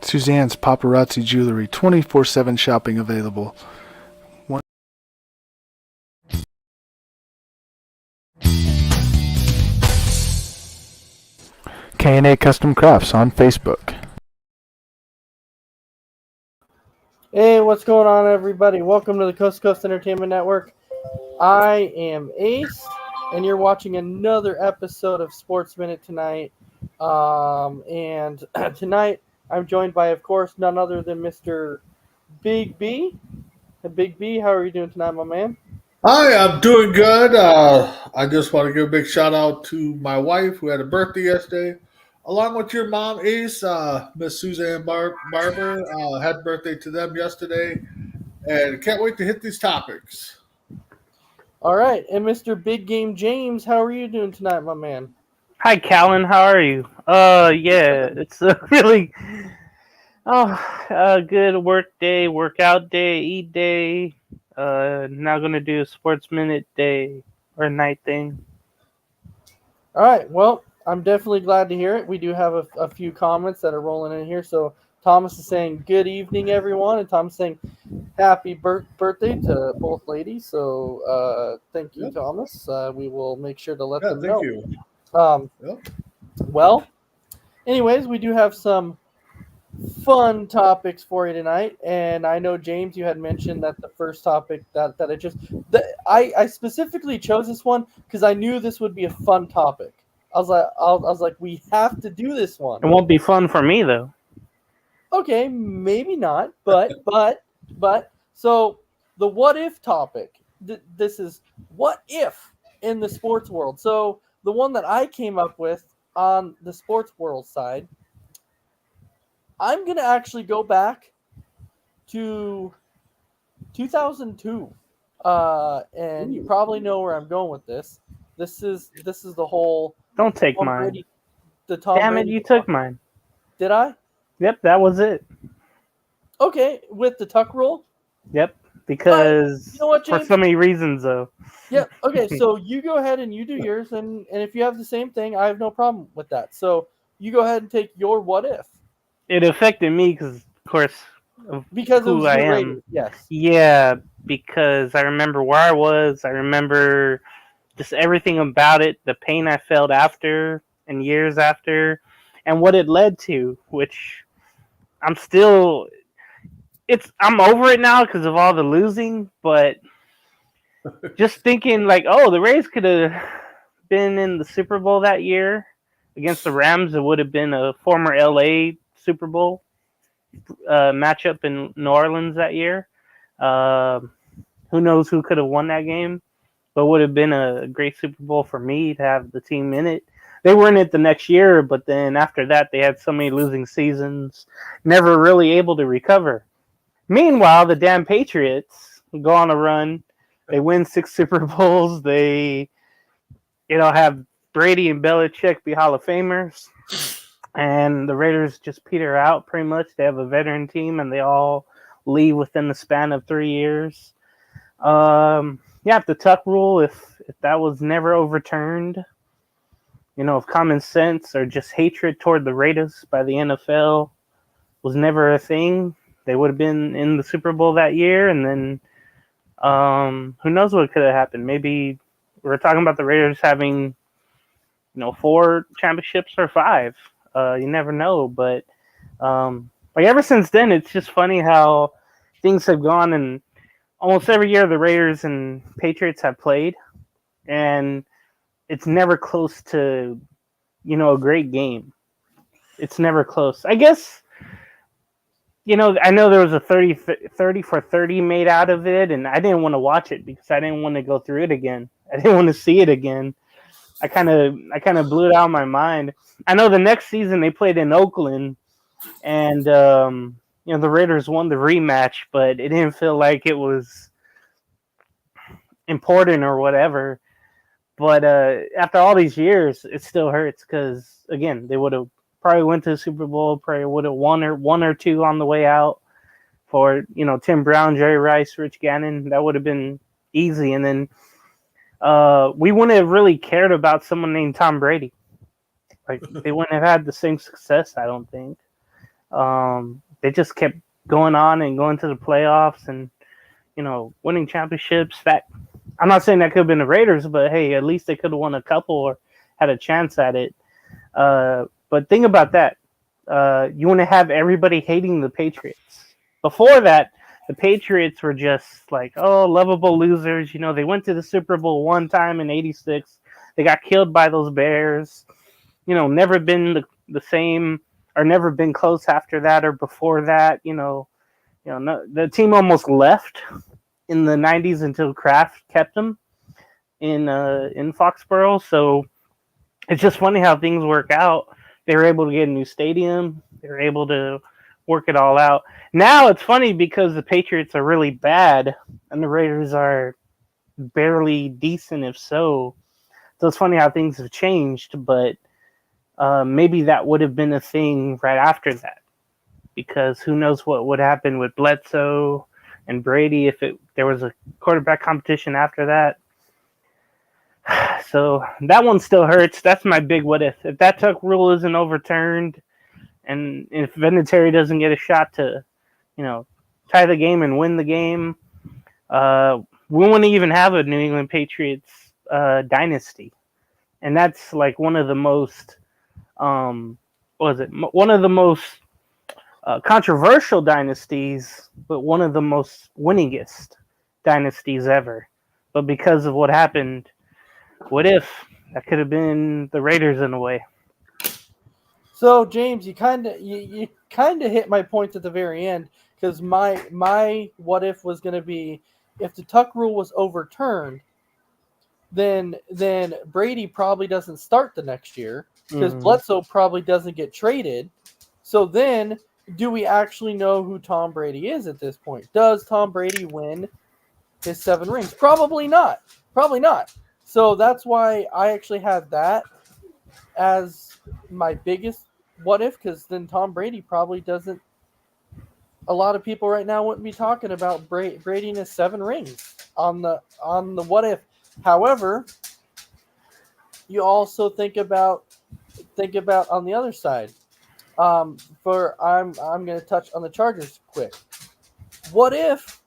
Suzanne's Paparazzi Jewelry, 24/7 shopping available. K&A Custom Crafts on Facebook. Hey, what's going on, everybody? Welcome to the Coast to Coast Entertainment Network. I am Ace, and you're watching another episode of Sportsminute tonight. And tonight, I'm joined by, of course, none other than Mr. Big B. Big B, how are you doing tonight, my man? Hi, I'm doing good. I just want to give a big shout out to my wife who had a birthday yesterday, along with your mom, Ace, Miss Suzanne Barber. Had birthday to them yesterday, and can't wait to hit these topics. All right, and Mr. Big Game James, how are you doing tonight, my man? Hi, Callan. How are you? Yeah, it's a really good work day, workout day, eat day. Now gonna do a sports minute day or night thing. All right, well, I'm definitely glad to hear it. We do have a few comments that are rolling in here. So Thomas is saying, good evening, everyone. And Thomas is saying, happy birthday to both ladies. So thank you, Thomas. We will make sure to let them know. Thank you. Well, anyways, we do have some fun topics for you tonight. And I know, James, you had mentioned that the first topic that I specifically chose this one because I knew this would be a fun topic. I was like, we have to do this one. It won't be fun for me though. Okay, maybe not, but so the what if topic. This is what if in the sports world. So the one that I came up with on the sports world side, I'm gonna actually go back to 2002, and you probably know where I'm going with this. This is the whole. Don't take Tom mine. Brady, the Tom Damn Brady it, you took mine. Did I? Yep, that was it. Okay, with the tuck rule? Yep, because you know what, for James? so many reasons though. Yeah, okay, so you go ahead and you do yours, and if you have the same thing, I have no problem with that. So you go ahead and take your what if. It affected me because, of course, of Because who it was I your am. rating, yes. Yeah, because I remember where I was. I remember just everything about it, the pain I felt after and years after, and what it led to, which I'm over it now because of all the losing, but just thinking like, oh, the Rays could have been in the Super Bowl that year against the Rams. It would have been a former LA Super Bowl matchup in New Orleans that year. Who knows who could have won that game? But would have been a great Super Bowl for me to have the team in it. They were in it the next year, but then after that, they had so many losing seasons, never really able to recover. Meanwhile, the damn Patriots go on a run. They win 6 Super Bowls. They, have Brady and Belichick be Hall of Famers. And the Raiders just peter out pretty much. They have a veteran team, and they all leave within the span of 3 years. If the tuck rule, if that was never overturned, if common sense or just hatred toward the Raiders by the NFL was never a thing, they would have been in the Super Bowl that year. And then who knows what could have happened. Maybe we're talking about the Raiders having, 4 championships or 5. You never know. But ever since then, it's just funny how things have gone. And almost every year the Raiders and Patriots have played, and it's never close to, a great game. It's never close. I guess, I know there was a 30 for 30 made out of it, and I didn't want to watch it because I didn't want to go through it again. I didn't want to see it again. I kind of blew it out of my mind. I know the next season they played in Oakland, and the Raiders won the rematch, but it didn't feel like it was important or whatever. But after all these years, it still hurts because, again, they would have probably went to the Super Bowl, probably would have won or 2 on the way out for, Tim Brown, Jerry Rice, Rich Gannon. That would have been easy. And then we wouldn't have really cared about someone named Tom Brady. Like, they wouldn't have had the same success, I don't think. They just kept going on and going to the playoffs and, winning championships. That I'm not saying that could have been the Raiders, but hey, at least they could have won a couple or had a chance at it. But think about that. You want to have everybody hating the Patriots. Before that, the Patriots were just like, oh, lovable losers. They went to the Super Bowl one time in '86. They got killed by those Bears. Never been the same or never been close after that or before that. The team almost left in the '90s until Kraft kept them in Foxborough. So it's just funny how things work out. They were able to get a new stadium. They were able to work it all out. Now it's funny because the Patriots are really bad and the Raiders are barely decent, if so. So it's funny how things have changed, but maybe that would have been a thing right after that, because who knows what would happen with Bledsoe and Brady if there was a quarterback competition after that. So that one still hurts. That's my big what if. If that Tuck rule isn't overturned, and if Vinatieri doesn't get a shot to, tie the game and win the game, we wouldn't even have a New England Patriots dynasty. And that's like one of the most, one of the most controversial dynasties, but one of the most winningest dynasties ever. But because of what happened, what if that could have been the Raiders in a way? So James, you kind of hit my point at the very end, because my what if was going to be, if the Tuck rule was overturned, then Brady probably doesn't start the next year because Bledsoe probably doesn't get traded. So then, do we actually know who Tom Brady is at this point? Does Tom Brady win his 7 rings? Probably not. Probably not. So that's why I actually had that as my biggest what if, because then Tom Brady probably doesn't. A lot of people right now wouldn't be talking about Brady and his 7 rings on the what if. However, you also think about on the other side. I'm going to touch on the Chargers quick. What if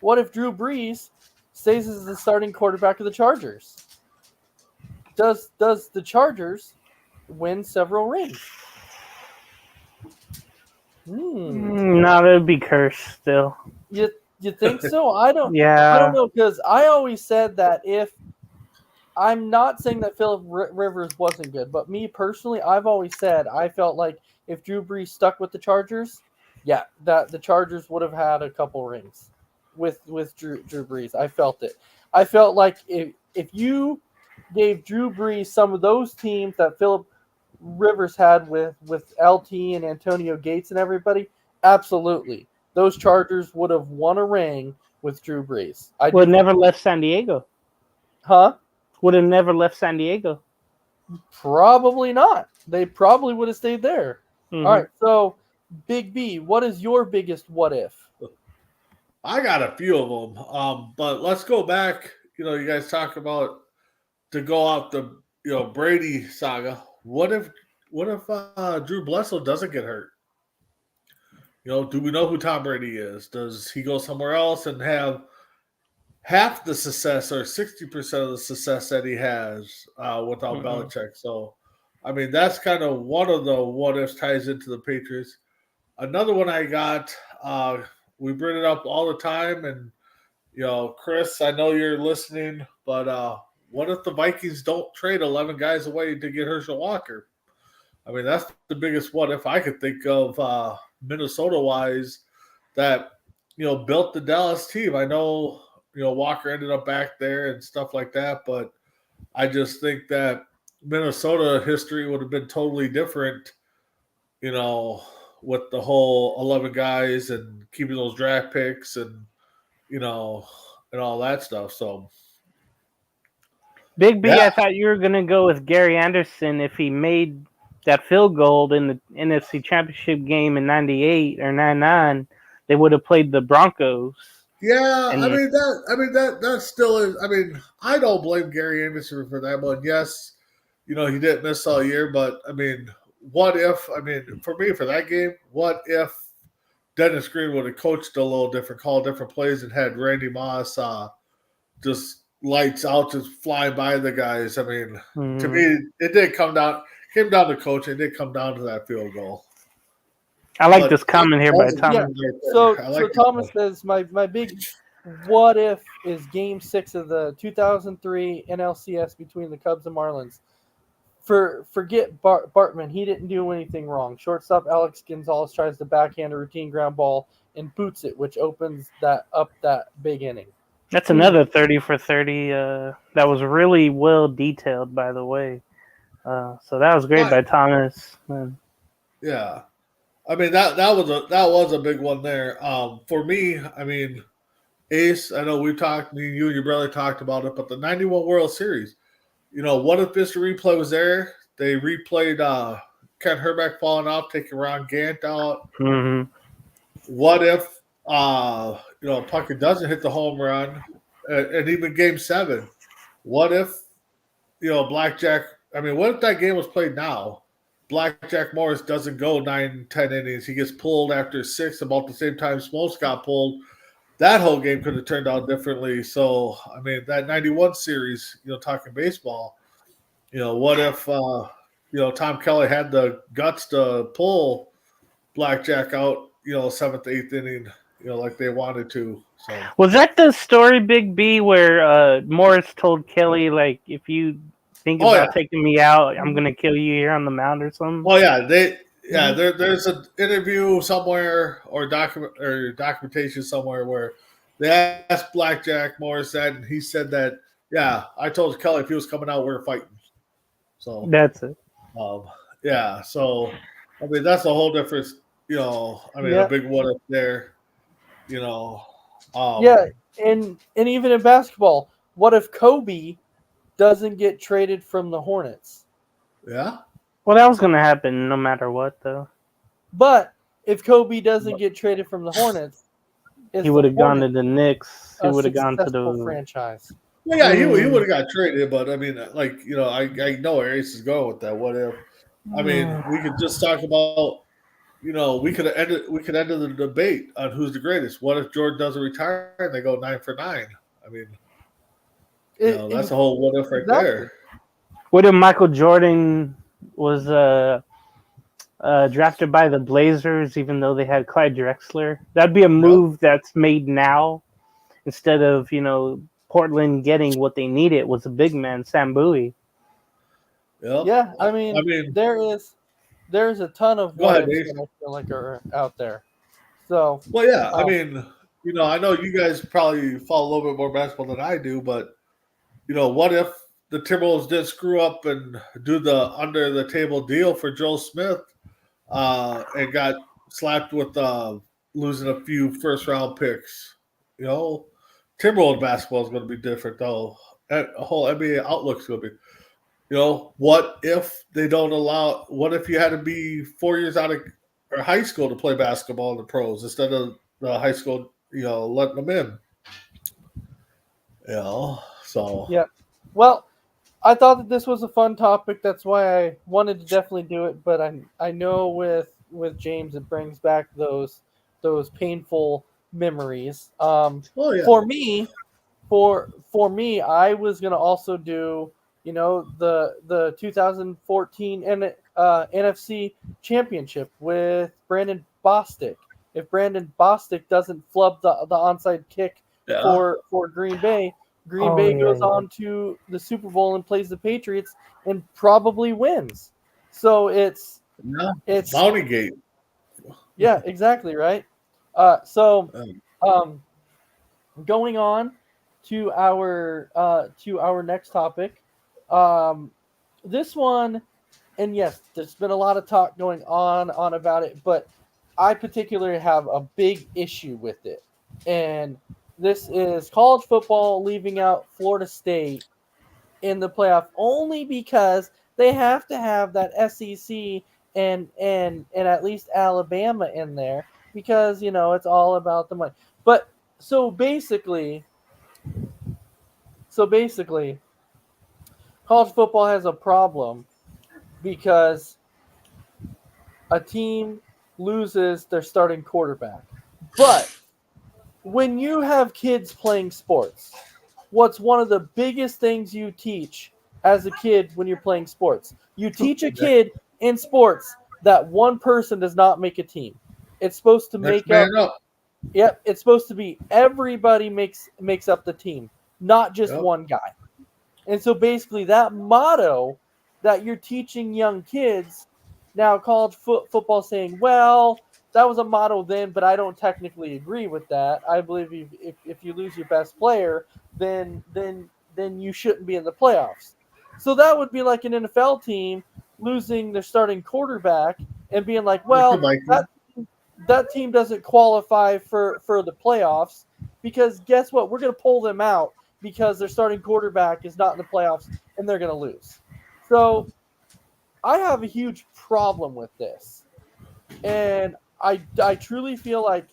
Drew Brees stays as the starting quarterback of the Chargers? Does the Chargers win several rings? No, that would be cursed still. You think so? I don't know, because I always said that if I'm not saying that Phillip Rivers wasn't good, but me personally, I've always said I felt like if Drew Brees stuck with the Chargers, that the Chargers would have had a couple rings with Drew Brees. I felt it. I felt like if you gave Drew Brees some of those teams that Phillip Rivers had with LT and Antonio Gates and everybody, absolutely. Those Chargers would have won a ring with Drew Brees. Would never left San Diego. Huh? Would have never left San Diego. Probably not. They probably would have stayed there. Mm-hmm. All right, so Big B, what is your biggest what if? I got a few of them, but let's go back. You guys talk about to go out the Brady saga. What if Drew Bledsoe doesn't get hurt? Do we know who Tom Brady is? Does he go somewhere else and have half the success or 60% of the success that he has without Belichick? So, I mean, that's kind of one of the what ifs ties into the Patriots. Another one I got, we bring it up all the time, and Chris, I know you're listening, but what if the Vikings don't trade 11 guys away to get Herschel Walker? I mean, that's the biggest what if I could think of Minnesota-wise that, built the Dallas team. I know, Walker ended up back there and stuff like that, but I just think that Minnesota history would have been totally different, with the whole 11 guys and keeping those draft picks and, and all that stuff. So, Big B, yeah. I thought you were going to go with Gary Anderson if he made that field goal in the NFC Championship game in 98 or 99. They would have played the Broncos. Yeah, that still is. I mean, I don't blame Gary Anderson for that one. Yes, he didn't miss all year, but I mean, what if? I mean, for me, for that game, what if Dennis Green would have coached a little different, called different plays, and had Randy Moss just lights out, just flying by the guys. I mean, to me, it did came down to coaching. It did come down to that field goal. I like this comment here by Yeah. Thomas. So Thomas says my big what if is Game 6 of the 2003 NLCS between the Cubs and Marlins. Forget Bartman. He didn't do anything wrong. Shortstop Alex Gonzalez tries to backhand a routine ground ball and boots it, which opens that big inning. That's another 30 for 30. That was really well detailed, by the way. So that was great by Thomas. Yeah, I mean that was a big one there. For me, I mean, Ace. I know we talked. Me, you, and your brother talked about it, but the '91 World Series. You know, what if this replay was there? They replayed Ken Herbeck falling off, taking Ron Gant out. Mm-hmm. What if Puckett doesn't hit the home run, and even Game 7? What if Blackjack? I mean, what if that game was played now? Blackjack Morris doesn't go 9-10 innings. He gets pulled after 6, about the same time Smoltz got pulled. That whole game could have turned out differently. So, I mean, that 91 series, talking baseball, what if, Tom Kelly had the guts to pull Blackjack out, 7th, 8th inning, like they wanted to. So was that the story, Big B, where Morris told Kelly, like, if you think about taking me out, I'm going to kill you here on the mound or something? Oh, yeah. There's an interview somewhere or documentation somewhere where they asked Blackjack Morris that, and he said that, yeah, I told Kelly if he was coming out, we were fighting. So that's it. Yeah. So, I mean, that's a whole different, a big what if there, and even in basketball, what if Kobe doesn't get traded from the Hornets? Yeah. Well, that was going to happen no matter what, though. But if Kobe doesn't get traded from the Hornets, he would have gone to the Knicks. He would have gone to the franchise. Well, yeah, he would have got traded, but I mean, I know where Ace is going with that. What if? I mean, we could just talk about, we could end the debate on who's the greatest. What if Jordan doesn't retire and they go 9 for 9? I mean, that's a whole what if right there. What if Michael Jordan was drafted by the Blazers, even though they had Clyde Drexler? That'd be a move that's made now instead of Portland getting what they needed was a big man, Sam Bowie. Yep. Yeah, I mean, there's a ton of what ifs that I feel like are out there. So, well, yeah, I mean, I know you guys probably follow a little bit more basketball than I do, but what if the Timberwolves did screw up and do the under the table deal for Joel Smith and got slapped with losing a few first round picks? Timberwolves basketball is going to be different, though. The whole NBA outlook is going to be. What if they don't allow? What if you had to be 4 years out of high school to play basketball in the pros instead of the high school, letting them in? So yeah. Well, I thought that this was a fun topic. That's why I wanted to definitely do it. But I know with James, it brings back those painful memories. For me, I was gonna also do the 2014 NFC Championship with Brandon Bostic. If Brandon Bostic doesn't flub the onside kick for Green Bay, Green Bay goes on to the Super Bowl and plays the Patriots and probably wins. So it's Bounty Gate. Yeah, exactly, right. Going on to our next topic. This one, and yes, there's been a lot of talk going on about it, but I particularly have a big issue with it. And this is college football leaving out Florida State in the playoff only because they have to have that SEC and at least Alabama in there because it's all about the money. But so basically college football has a problem because a team loses their starting quarterback. But when you have kids playing sports, what's one of the biggest things you teach as a kid when you're playing sports? You teach a kid in sports that one person does not make a team. It's supposed to Next make up. man up. Yep, it's supposed to be everybody makes up the team, not just Yep. one guy. And so basically that motto that you're teaching young kids, now college football saying, well, that was a motto then, but I don't technically agree with that. I believe if you lose your best player, then you shouldn't be in the playoffs. So that would be like an NFL team losing their starting quarterback and being like, well, that team doesn't qualify for the playoffs because guess what? We're going to pull them out because their starting quarterback is not in the playoffs and they're going to lose. So I have a huge problem with this. And I truly feel like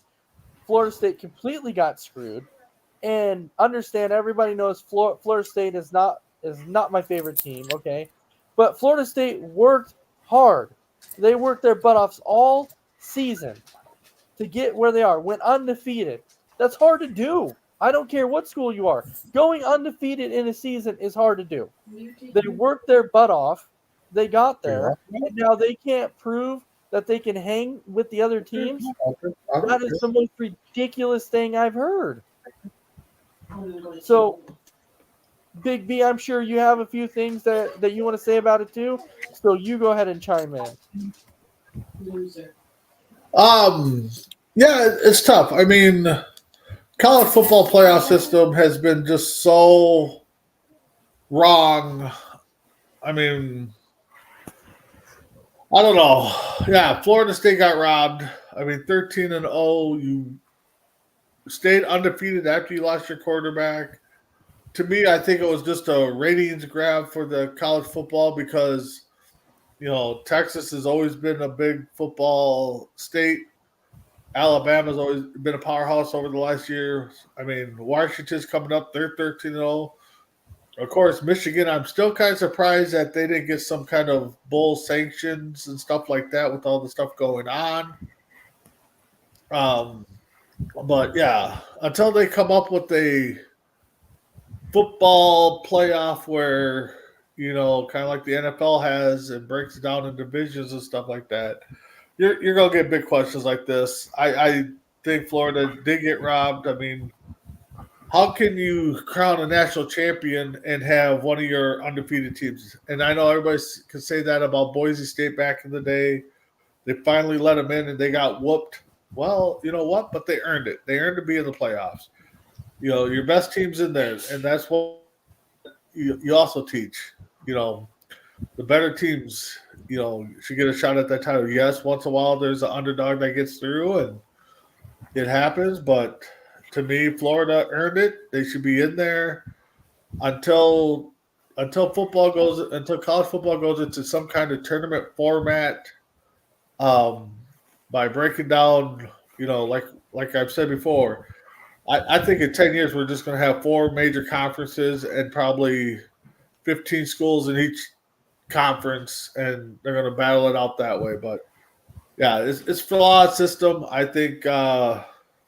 Florida State completely got screwed. And understand, everybody knows Florida State is not my favorite team, okay? But Florida State worked hard. They worked their butt offs all season to get where they are, went undefeated. That's hard to do. I don't care what school you are. Going undefeated in a season is hard to do. They worked their butt off. They got there. And now they can't prove that they can hang with the other teams. That is the most ridiculous thing I've heard. So, Big B, I'm sure you have a few things that you want to say about it too. So you go ahead and chime in. Yeah, it's tough. I mean, college football playoff system has been just so wrong. I mean, I don't know. Yeah, Florida State got robbed. I mean, 13-0. You stayed undefeated after you lost your quarterback. To me, I think it was just a ratings grab for the college football because, you know, Texas has always been a big football state. Alabama's always been a powerhouse over the last year. I mean, Washington's coming up. They're 13-0. Of course, Michigan, I'm still kind of surprised that they didn't get some kind of bowl sanctions and stuff like that with all the stuff going on. But, yeah, until they come up with a football playoff where, you know, kind of like the NFL has and breaks it down in divisions and stuff like that, you're going to get big questions like this. I think Florida did get robbed. I mean, how can you crown a national champion and have one of your undefeated teams? And I know everybody can say that about Boise State back in the day. They finally let them in and they got whooped. Well, you know what? But they earned it. They earned to be in the playoffs. You know, your best team's in there, and that's what you also teach. You know, the better teams, you know, should get a shot at that title. Yes, once in a while there's an underdog that gets through, and it happens. But to me, Florida earned it. They should be in there until college football goes into some kind of tournament format. By breaking down, you know, like I've said before. I think in 10 years, we're just going to have 4 major conferences and probably 15 schools in each conference, and they're going to battle it out that way. But, yeah, it's a flawed system. I think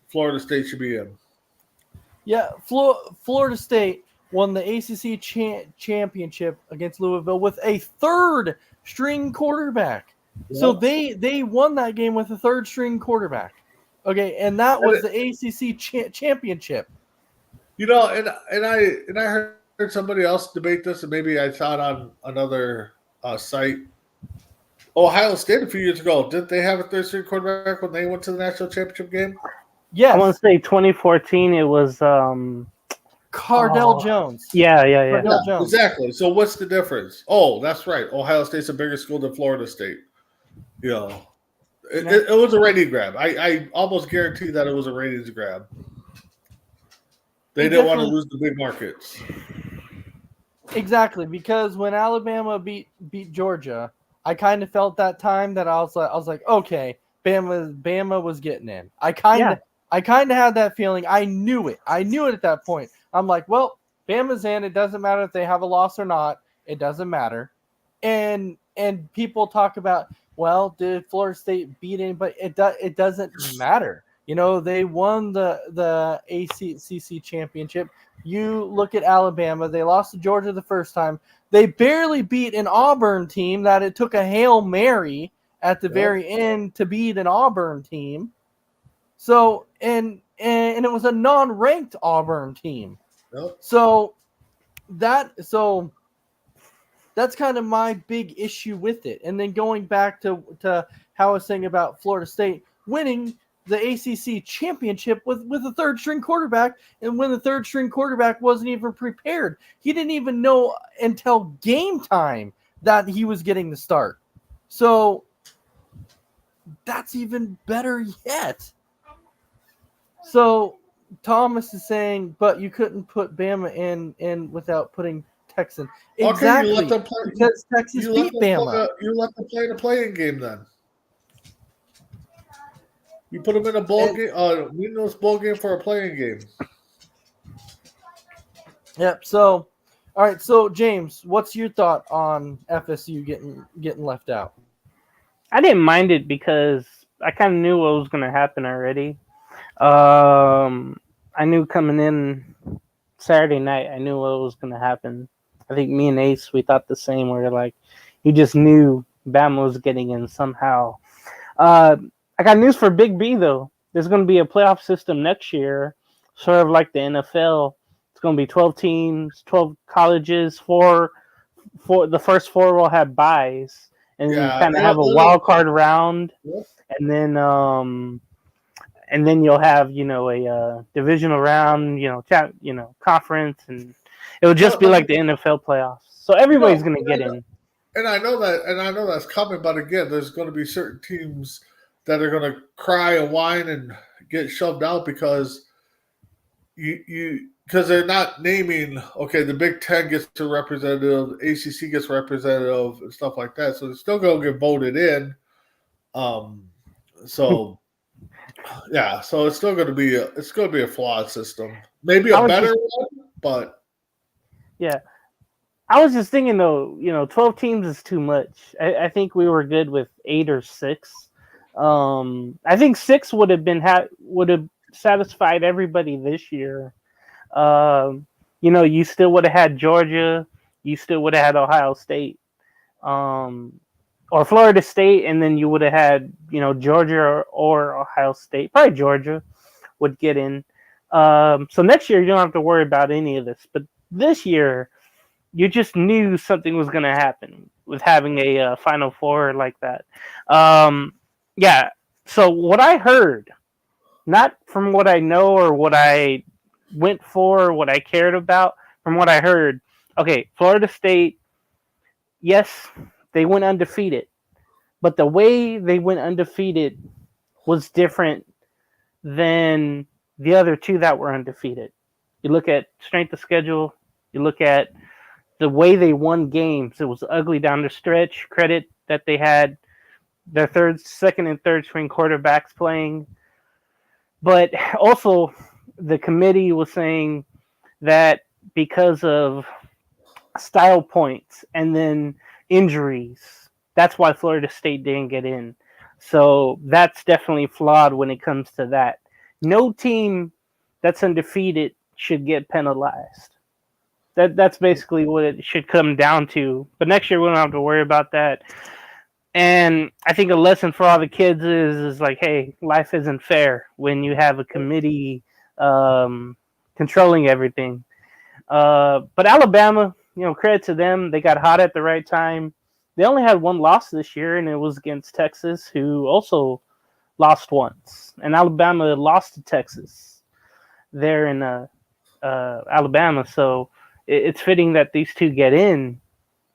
Florida State should be in. Yeah, Florida State won the ACC championship against Louisville with a third-string quarterback. Yeah. So they won that game with a third-string quarterback. Okay, and that was the ACC championship. You know, and I heard somebody else debate this, and maybe I saw it on another site. Ohio State a few years ago, didn't they have a third-string quarterback when they went to the national championship game? Yes. I want to say 2014. It was Cardell Jones. Yeah. Cardell Jones. Exactly. So what's the difference? Oh, that's right. Ohio State's a bigger school than Florida State. You know. It was a rating grab. I almost guarantee that it was a ratings grab. They didn't want to lose the big markets. Exactly, because when Alabama beat Georgia, I kind of felt that time that I was like, okay, Bama was getting in. I kind of had that feeling. I knew it at that point. I'm like, well, Bama's in. It doesn't matter if they have a loss or not. It doesn't matter. And people talk about, well, did Florida State beat anybody? It doesn't matter. They won the ACC championship. You look at Alabama; they lost to Georgia the first time. They barely beat an Auburn team that it took a Hail Mary at the very end to beat an Auburn team. So and it was a non-ranked Auburn team. Yep. So that's kind of my big issue with it. And then going back to how I was saying about Florida State winning the ACC championship with a third string quarterback, and when the third string quarterback wasn't even prepared. He didn't even know until game time that he was getting the start. So that's even better yet. So Thomas is saying, but you couldn't put Bama in without putting Texan. Exactly. Okay, you let them play, because Texas beat Bama. You let them play the playing game then. You put them in a bowl game, meaningless bowl game for a playing game. Yep. So, all right. So, James, what's your thought on FSU getting left out? I didn't mind it because I kind of knew what was going to happen already. I knew coming in Saturday night, I knew what was going to happen. I think me and Ace, we thought the same. Where like, you just knew Bama was getting in somehow. I got news for Big B though. There's going to be a playoff system next year, sort of like the NFL. It's going to be 12 teams, 12 colleges. For the first 4 will have byes, and you kind of have a wild card round, and then you'll have a divisional round, conference, and it will just be like the NFL playoffs. So everybody's going to get in. And I know that's coming, but again, there's going to be certain teams that are going to cry and whine and get shoved out because because they're not naming, okay, the Big Ten gets a representative, ACC gets representative, and stuff like that. So they're still going to get voted in. So it's still going to be a flawed system. Maybe a better one, but yeah. I was just thinking though, 12 teams is too much. I think we were good with 8 or 6. I think 6 would have satisfied everybody this year. You still would have had Georgia, you still would have had Ohio State, or Florida State, and then you would have had Georgia or Ohio State. Probably Georgia would get in. So next year you don't have to worry about any of this, but this year you just knew something was going to happen with having a Final Four like that. Yeah. So what I heard, not from what I know or what I went for, or what I cared about, from what I heard, okay, Florida State, yes, they went undefeated, but the way they went undefeated was different than the other 2 that were undefeated. You look at strength of schedule, you look at the way they won games. It was ugly down the stretch. Credit that they had their second and third string quarterbacks playing. But also the committee was saying that because of style points and then injuries, that's why Florida State didn't get in. So that's definitely flawed when it comes to that. No team that's undefeated should get penalized. That's basically what it should come down to. But next year we don't have to worry about that. And I think a lesson for all the kids is like, hey, life isn't fair when you have a committee controlling everything. But Alabama, credit to them. They got hot at the right time. They only had 1 loss this year, and it was against Texas, who also lost once. And Alabama lost to Texas there in Alabama. So it's fitting that these 2 get in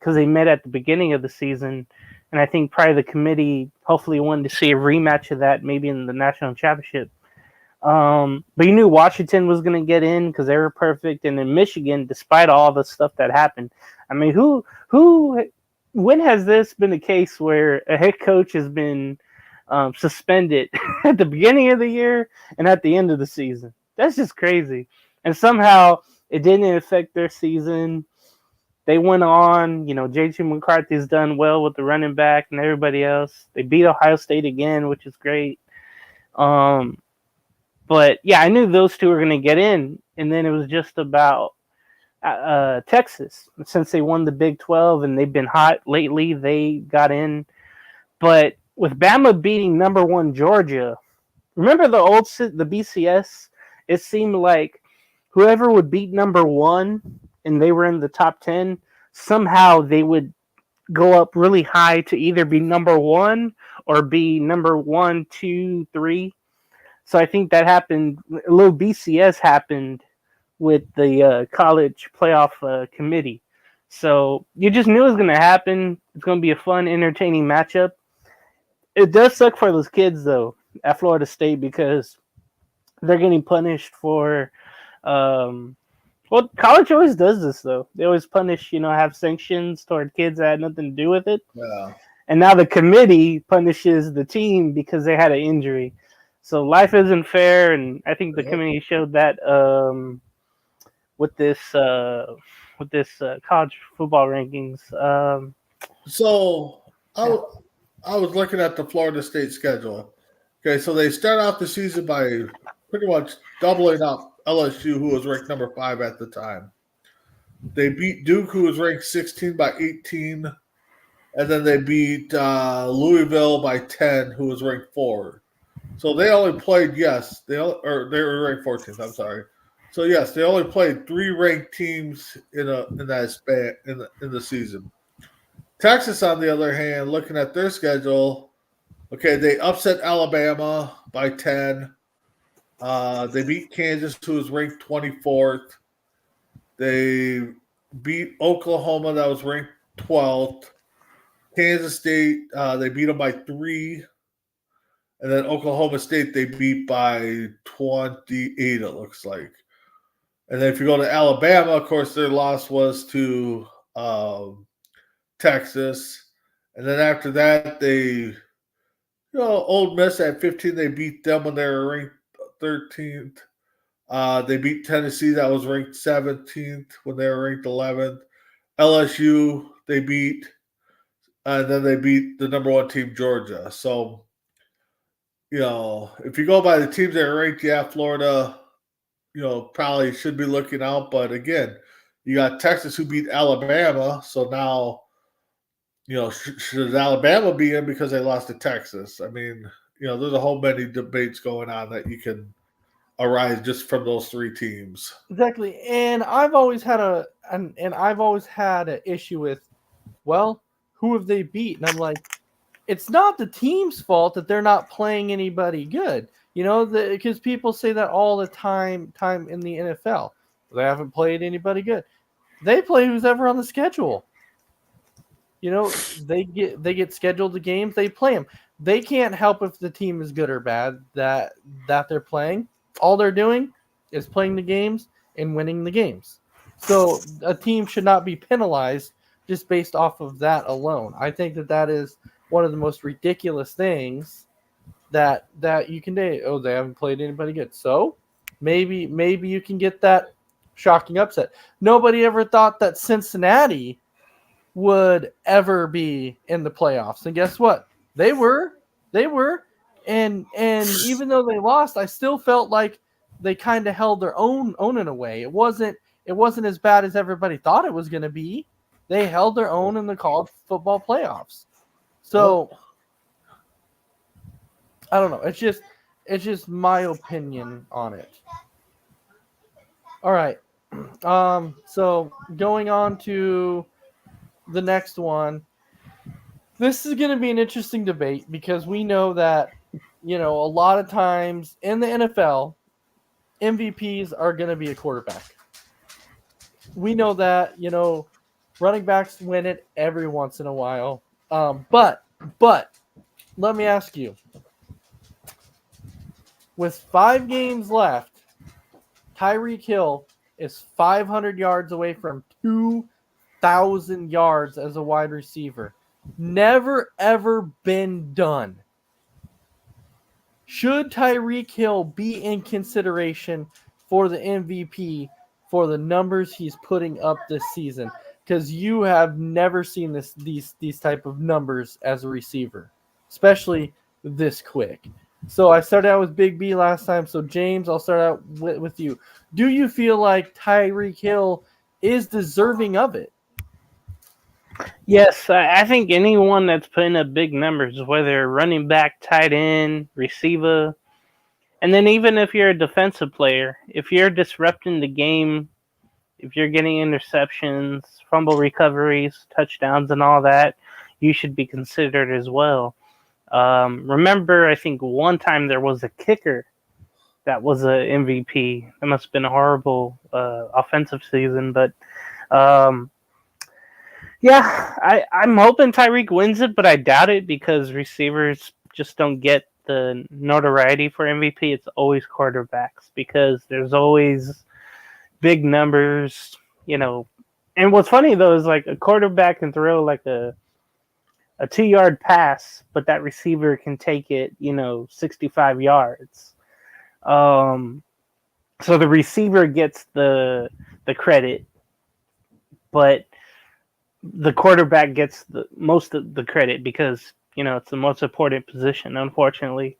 because they met at the beginning of the season. And I think probably the committee hopefully wanted to see a rematch of that maybe in the national championship. But you knew Washington was going to get in because they were perfect. And in Michigan, despite all the stuff that happened, I mean, when has this been a case where a head coach has been suspended at the beginning of the year and at the end of the season? That's just crazy. And somehow it didn't affect their season. they went on. J.J. McCarthy's done well with the running back and everybody else. They beat Ohio State again, which is great. But yeah, I knew those two were going to get in, and then it was just about Texas. Since they won the Big 12 and they've been hot lately, they got in. But with Bama beating number 1 Georgia, remember the BCS? It seemed like whoever would beat number 1 and they were in the top 10, somehow they would go up really high to either be number 1 or be number 1, 2, 3. So I think that happened. A little BCS happened with the college playoff committee. So you just knew it was going to happen. It's going to be a fun, entertaining matchup. It does suck for those kids, though, at Florida State because they're getting punished for well, college always does this, though. They always punish, have sanctions toward kids that had nothing to do with it. Yeah. And now the committee punishes the team because they had an injury. So life isn't fair, and I think the committee showed that with this college football rankings. So I was looking at the Florida State schedule. Okay, so they start out the season by pretty much doubling up LSU, who was ranked number 5 at the time. They beat Duke, who was ranked 16 by 18, and then they beat Louisville by 10, who was ranked 4. So they only played, they were ranked 14th. I'm sorry. So yes, they only played 3 ranked teams in that span in the season. Texas, on the other hand, looking at their schedule, okay, they upset Alabama by 10. They beat Kansas, who was ranked 24th. They beat Oklahoma, that was ranked 12th. Kansas State, they beat them by 3. And then Oklahoma State, they beat by 28, it looks like. And then if you go to Alabama, of course, their loss was to Texas. And then after that, Ole Miss at 15, they beat them when they were ranked 13th. They beat Tennessee, that was ranked 17th when they were ranked 11th. LSU, they beat, and then they beat the number 1 team, Georgia. So, if you go by the teams that are ranked, Florida, probably should be looking out. But again, you got Texas who beat Alabama. So now, should Alabama be in because they lost to Texas? I mean, there's a whole many debates going on that you can arise just from those 3 teams. Exactly. And I've always had an issue with, well, who have they beat? And I'm like, it's not the team's fault that they're not playing anybody good. Because people say that all the time in the NFL. They haven't played anybody good. They play who's ever on the schedule. They get scheduled the games, they play them. They can't help if the team is good or bad that they're playing. All they're doing is playing the games and winning the games. So a team should not be penalized just based off of that alone. I think that is one of the most ridiculous things that you can do. Oh, they haven't played anybody good. So maybe you can get that shocking upset. Nobody ever thought that Cincinnati would ever be in the playoffs. And guess what? They were. And even though they lost, I still felt like they kind of held their own in a way. It wasn't as bad as everybody thought it was going to be. They held their own in the college football playoffs. So I don't know. It's just my opinion on it. All right. So going on to the next one. This is going to be an interesting debate because we know that, a lot of times in the NFL, MVPs are going to be a quarterback. We know that, running backs win it every once in a while. But let me ask you, with 5 games left, Tyreek Hill is 500 yards away from 2,000 yards as a wide receiver. Never, ever been done. Should Tyreek Hill be in consideration for the MVP for the numbers he's putting up this season? because you have never seen these type of numbers as a receiver, especially this quick. So I started out with Big B last time. So James, I'll start out with you. Do you feel like Tyreek Hill is deserving of it? Yes, I think anyone that's putting up big numbers, whether running back, tight end, receiver, and then even if you're a defensive player, if you're disrupting the game, if you're getting interceptions, fumble recoveries, touchdowns, and all that, you should be considered as well. Remember, I think one time there was a kicker that was a MVP. That must have been a horrible offensive season, but yeah, I'm hoping Tyreek wins it, but I doubt it because receivers just don't get the notoriety for MVP. It's always quarterbacks because there's always big numbers, you know. And what's funny though is like a quarterback can throw like a 2-yard pass, but that receiver can take it, 65 yards. So the receiver gets the credit, but the quarterback gets the most of the credit because it's the most important position, unfortunately.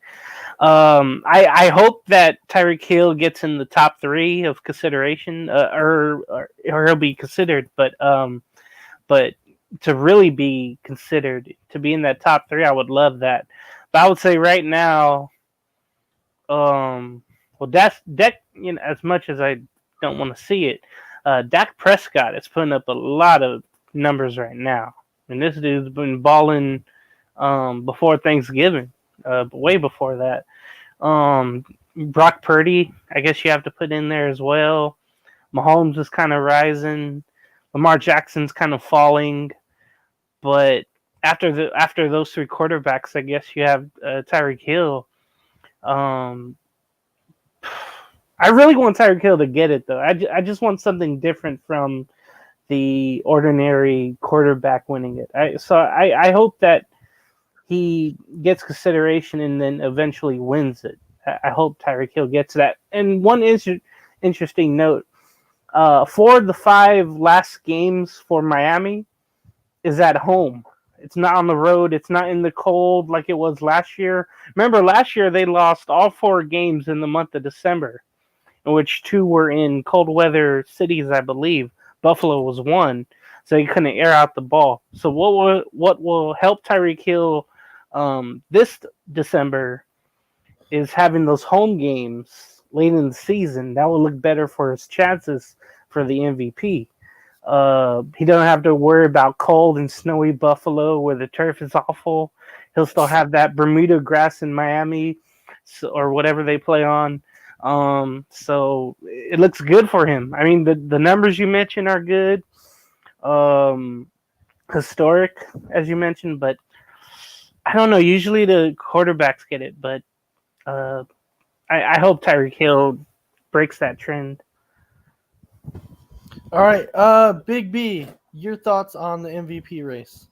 I hope that Tyreek Hill gets in the top 3 of consideration, or he'll be considered. But to really be considered to be in that top 3, I would love that. But I would say right now, well, that's Dak. As much as I don't want to see it, Dak Prescott is putting up a lot of numbers right now, and this dude's been balling before Thanksgiving, way before that. Brock Purdy, I guess you have to put in there as well. Mahomes is kind of rising. Lamar Jackson's kind of falling, but after those 3 quarterbacks, I guess you have Tyreek Hill. I really want Tyreek Hill to get it though. I just want something different from the ordinary quarterback winning it. I hope that he gets consideration and then eventually wins it. I hope Tyreek Hill gets that. And one interesting note, 4 of the 5 last games for Miami is at home. It's not on the road. It's not in the cold like it was last year. Remember, last year they lost all 4 games in the month of December, in which 2 were in cold weather cities, I believe. Buffalo was 1, so he couldn't air out the ball. So what will help Tyreek Hill this December is having those home games late in the season. That will look better for his chances for the MVP. He doesn't have to worry about cold and snowy Buffalo where the turf is awful. He'll still have that Bermuda grass in Miami, or whatever they play on. So it looks good for him. I mean, the numbers you mentioned are good, historic as you mentioned, but I don't know. Usually the quarterbacks get it, but I hope Tyreek Hill breaks that trend. All right, Big B, your thoughts on the MVP race?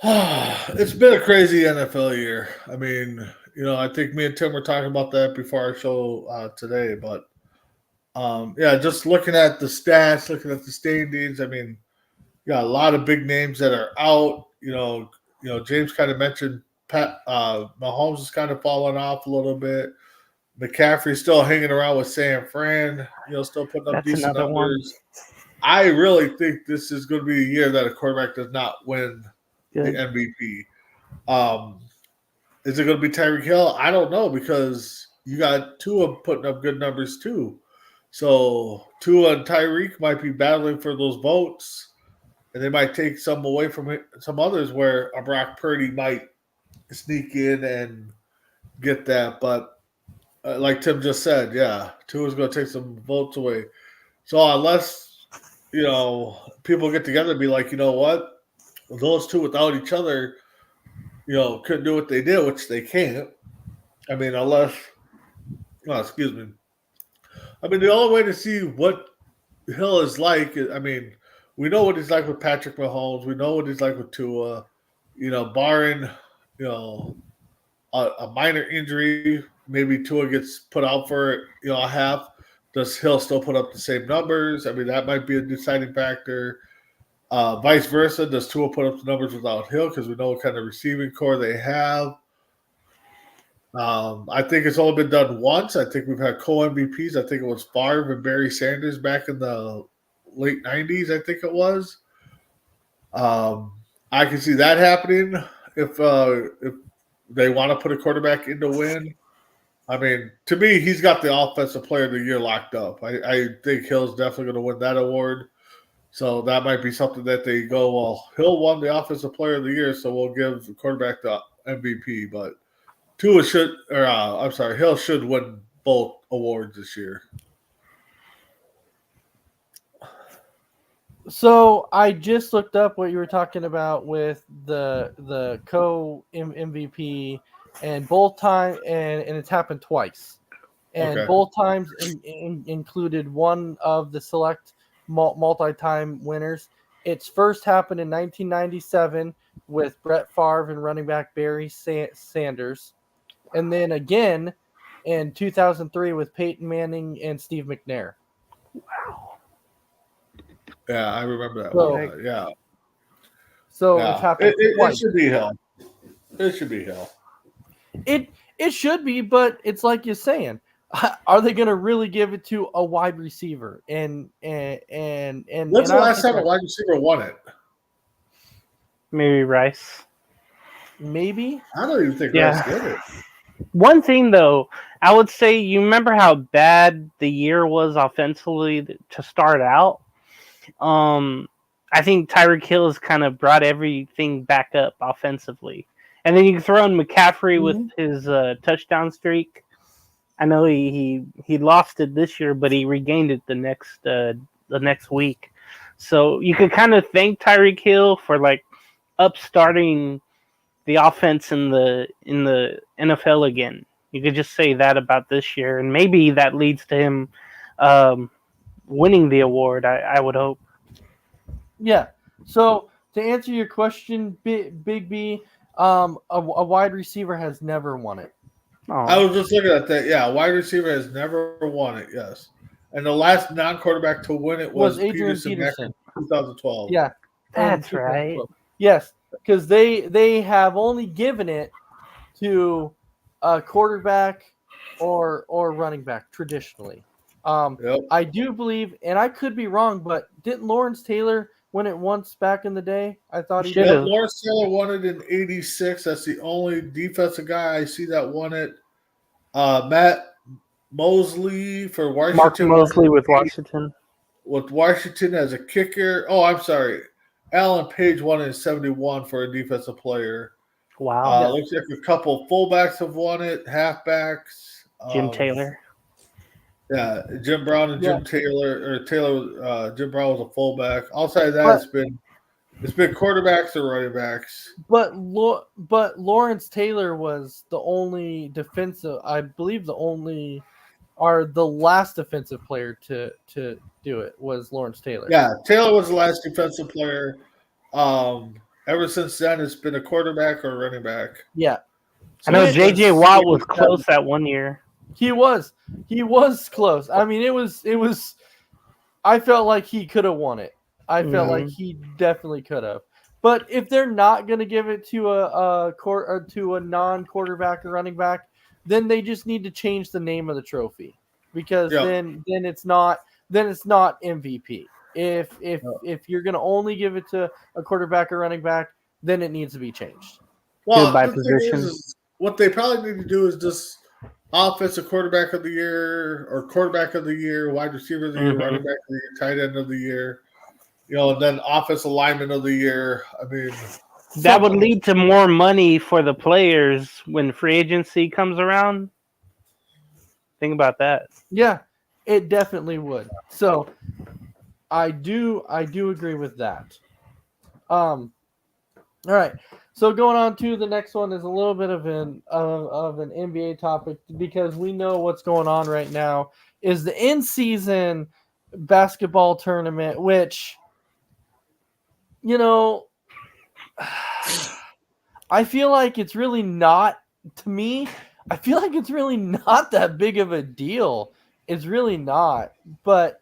It's been a crazy NFL year. I mean, I think me and Tim were talking about that before our show today. But yeah, just looking at the stats, looking at the standings. I mean, you got a lot of big names that are out. James kind of mentioned Mahomes is kind of falling off a little bit. McCaffrey's still hanging around with San Fran. Still putting up That's decent another numbers. one. I really think this is going to be a year that a quarterback does not win Good. the MVP. Is it going to be Tyreek Hill? I don't know because you got Tua putting up good numbers too. So Tua and Tyreek might be battling for those votes, and they might take some away from some others where a Brock Purdy might sneak in and get that. But like Tim just said, yeah, Tua's going to take some votes away. So unless, people get together and be like, you know what, those 2 without each other, couldn't do what they did, which they can't. I mean, excuse me. I mean, the only way to see what Hill is like, I mean, we know what he's like with Patrick Mahomes. We know what he's like with Tua. Barring, a minor injury, maybe Tua gets put out for, a half. does Hill still put up the same numbers? I mean, that might be a deciding factor. Vice versa, does Tua put up the numbers without Hill? Because we know what kind of receiving core they have. I think it's only been done once. I think we've had co-MVPs. I think it was Favre and Barry Sanders back in the late 90s, I think it was. I can see that happening if they want to put a quarterback in to win. I mean, to me, he's got the Offensive Player of the Year locked up. I think Hill's definitely going to win that award. So that might be something that they go, well, Hill won the Offensive Player of the Year, so we'll give the quarterback the MVP. But Hill should win both awards this year. So I just looked up what you were talking about with the co-MVP, and both time and it's happened twice, and Okay. both times included one of the select multi-time winners. It's first happened in 1997 with Brett Favre and running back Barry Sanders, and then again in 2003 with Peyton Manning and Steve McNair. Yeah, I remember that So- one. Yeah. So Yeah. it's happened It twice. should be Hill. It should be Hill. It should be, but it's like you're saying, are they going to really give it to a wide receiver? And When's and the I last think time a wide receiver won it? Maybe Rice. maybe? I don't even think Yeah. Rice did it. One thing, though, I would say, you remember how bad the year was offensively to start out? I think Tyreek Hill has kind of brought everything back up offensively. And then you can throw in McCaffrey with his touchdown streak. I know he lost it this year, but he regained it the next week. So you could kind of thank Tyreek Hill for like upstarting the offense in the NFL again. You could just say that about this year, and maybe that leads to him winning the award. I would hope. Yeah. So to answer your question, Big B, a wide receiver has never won it. I was just looking at that. Yeah, wide receiver has never won it. Yes, and the last non-quarterback to win it was Adrian Peterson. Peterson. Back in 2012. Yeah, That's and right. Yes, because they have only given it to a quarterback or running back traditionally. Yep. I do believe, and I could be wrong, but didn't Lawrence Taylor win it once back in the day? I thought he Should did. have. Lawrence Taylor won it in '86. That's the only defensive guy I see that won it. Matt Mosley for Mark Washington. Mosley with Washington. With Washington as a kicker. Oh, I'm sorry. Alan Page won it in '71 for a defensive player. Wow. Looks like a couple fullbacks have won it, halfbacks. Jim Taylor. Yeah, Jim Brown and Jim Taylor, Jim Brown was a fullback. Outside of that, it's been quarterbacks or running backs. But Lawrence Taylor was the only defensive, I believe the last defensive player to do it was Lawrence Taylor. Yeah, Taylor was the last defensive player. Ever since then, it's been a quarterback or a running back. Yeah. I know So J.J. Watt was close that one year. He was close. I mean, it was. I felt like he could have won it. I felt like he definitely could have. But if they're not going to give it to a non-quarterback or running back, then they just need to change the name of the trophy, because then it's not MVP. If you're going to only give it to a quarterback or running back, then it needs to be changed. Well, by the thing position. is, what they probably need to do is just offensive quarterback of the year or quarterback of the year, wide receiver of the year, running back of the year, tight end of the year, and then offensive lineman of the year. I mean, That would lead to more money for the players when free agency comes around. Think about that. Yeah, it definitely would. So I do agree with that. All right. So going on to the next one is a little bit of an NBA topic, because we know what's going on right now is the in-season basketball tournament, which, I feel like it's really not, to me, I feel like it's really not that big of a deal It's really not. But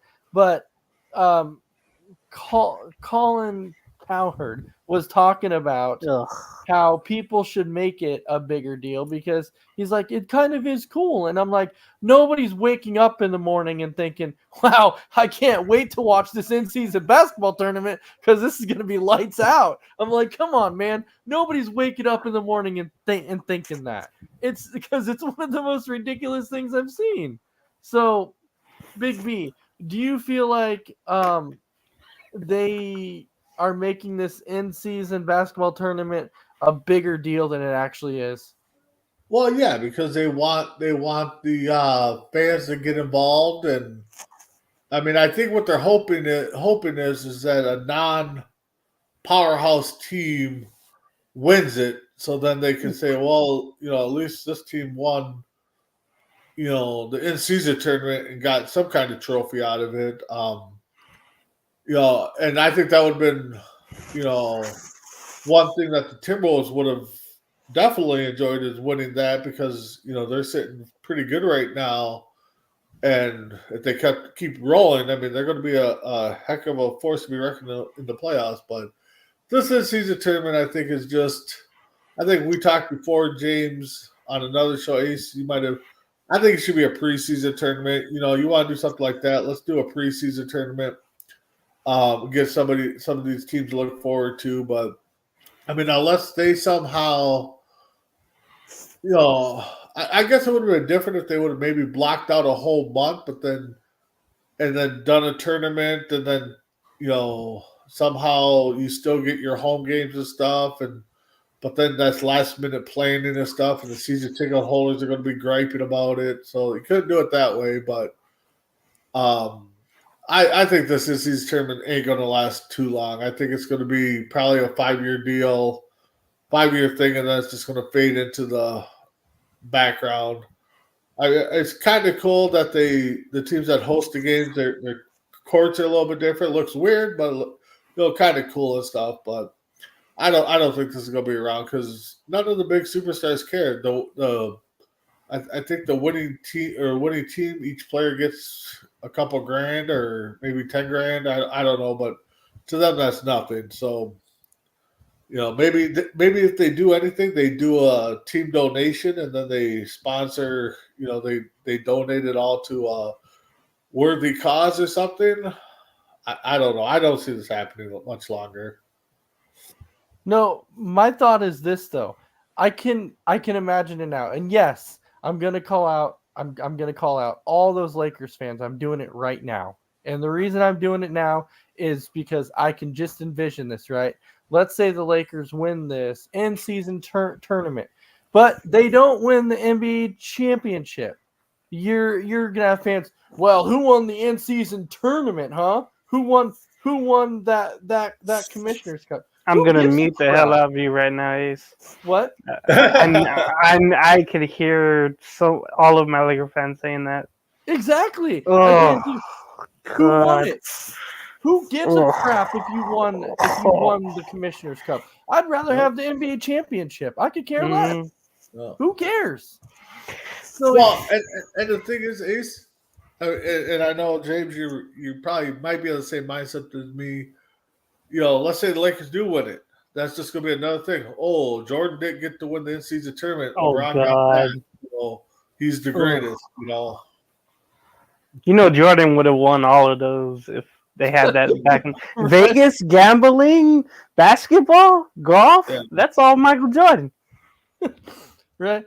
Colin Cowherd was talking about Ugh. how people should make it a bigger deal because he's like, it kind of is cool. And I'm like, nobody's waking up in the morning and thinking, wow, I can't wait to watch this in-season basketball tournament because this is going to be lights out. I'm like, come on, man. Nobody's waking up in the morning and thinking that. It's because it's one of the most ridiculous things I've seen. So, Big B, do you feel like they are making this in-season basketball tournament a bigger deal than it actually is? Well, yeah, because they want the fans to get involved, and I mean, I think what they're hoping is that a non-powerhouse team wins it, so then they can say, well, at least this team won, the in-season tournament and got some kind of trophy out of it. And I think that would have been, one thing that the Timberwolves would have definitely enjoyed is winning that because they're sitting pretty good right now, and if they keep rolling, I mean they're going to be a heck of a force to be reckoned in the playoffs. But this in-season tournament, I think, is just. I think we talked before, James, on another show. Ace, you might have. I think it should be a preseason tournament. You want to do something like that? Let's do a preseason tournament. Get some of these teams to look forward to, but I mean, unless they somehow, I guess it would have been different if they would have maybe blocked out a whole month, and then done a tournament, and then somehow you still get your home games and stuff, but then that's last minute planning and stuff, and the season ticket holders are going to be griping about it, so you couldn't do it that way, but I think this in-season tournament ain't going to last too long. I think it's going to be probably a 5-year deal, 5-year thing, and then it's just going to fade into the background. It's kind of cool that the teams that host the games, their courts are a little bit different. It looks weird, but kind of cool and stuff. But I don't think this is going to be around because none of the big superstars care. I think the winning team, each player gets a couple grand or maybe 10 grand. I don't know, but to them that's nothing. So, maybe if they do anything, they do a team donation and then they sponsor. They donate it all to a worthy cause or something. I don't know. I don't see this happening much longer. No, my thought is this though. I can imagine it now. And yes, I'm gonna call out all those Lakers fans. I'm doing it right now. And the reason I'm doing it now is because I can just envision this, right? Let's say the Lakers win this in-season tournament, but they don't win the NBA championship. You're gonna have fans. Well, who won the in-season tournament, huh? Who won that Commissioner's Cup? I'm Who gonna gives a mute the crap? hell out of you right now, Ace. What? I could hear all of my Laker fans saying that. Exactly. Oh, Who won God. it? Who gives a crap if you won the Commissioner's Cup? I'd rather have the NBA championship. I could care less. Who cares? So Well, and the thing is, Ace, and I know James, you probably might be on the same mindset as me. Let's say the Lakers do win it. That's just going to be another thing. Oh, Jordan didn't get to win the in-season tournament. Oh, LeBron God. got that. He's the greatest. Jordan would have won all of those if they had that back in Vegas, gambling, basketball, golf. Yeah. That's all Michael Jordan. Right,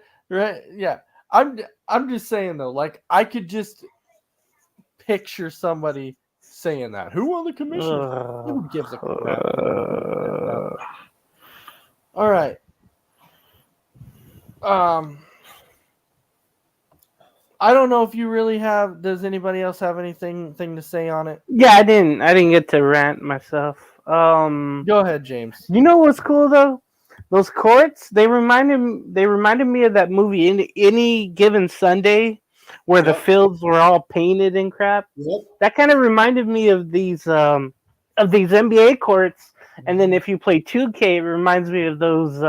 yeah. I'm just saying though, like I could just picture somebody saying that. Who won the commission? Who gives a crap? All right. I don't know if you really have. Does anybody else have anything to say on it? Yeah, I didn't get to rant myself. Go ahead, James. You know what's cool though? Those courts, they reminded me of that movie Any Given Sunday, where the fields were all painted and crap. Yep. That kind of reminded me of these NBA courts. And then if you play 2K, it reminds me of those